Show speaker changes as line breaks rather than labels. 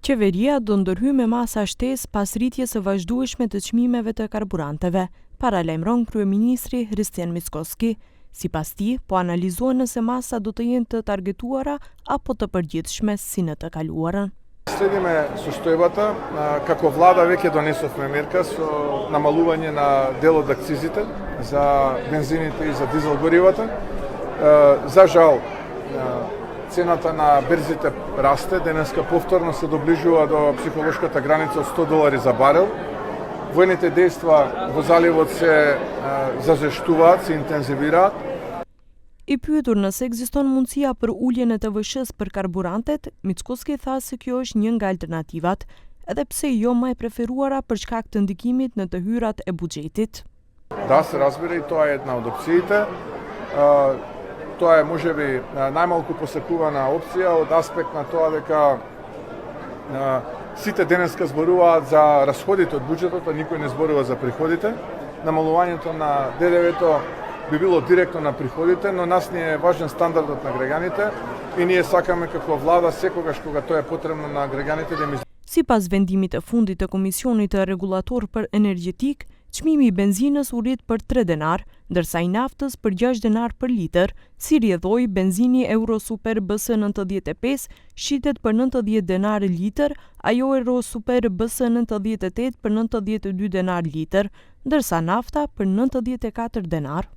Qeveria do ndërhyjë me masa shtesë pas rritjes së vazhdueshme të çmimeve të karburanteve, paralajmëron kryeministri Hristijan Mickoski. Sipas tij, po analizohen nëse masa do të jenë të targetuara apo të përgjithshme si në të kaluarën.
Следиме состојбата, како влада веќе донесовме мерка со намалување на дел од акцизите за бензините и за дизел горивата. За жал, цената на берзите расте, денеска повторно се доближува до психолошката граница од $100 за барел. Воените дејства во заливот се зажештуваат, се интензивираат.
I pyetur nëse ekziston mundësia për uljen e TVSH-s për karburantet, Mickoski tha se kjo është një nga alternativat, edhe pse jo më e preferuara për shkak të ndikimit në të hyrat e buxhetit.
Да, се разбира и тоа е една од опциите. Тоа е можеби најмалку посекувана опција од аспект на тоа дека сите денеска зборуваат за расходите од буџетот, а никој не зборува за приходите. Намалувањето на ДДВ-то би било директно на приходите, но нас ни е важен стандардот на граѓаните и ние сакаме како влада секогаш кога тоа е потребно на граѓаните да им.
Sipas vendimit të fundit të Komisionit të Rregullator për Energjetik, çmimi i benzinës u rrit për 3 denar, ndërsa i naftës për 6 denar për litër. Si rrjedhoi, benzini Euro Super BS 95 shitet për 90 denar litër, ajo Euro Super BS 98 për 92 denar litër, ndërsa nafta për 94 denar.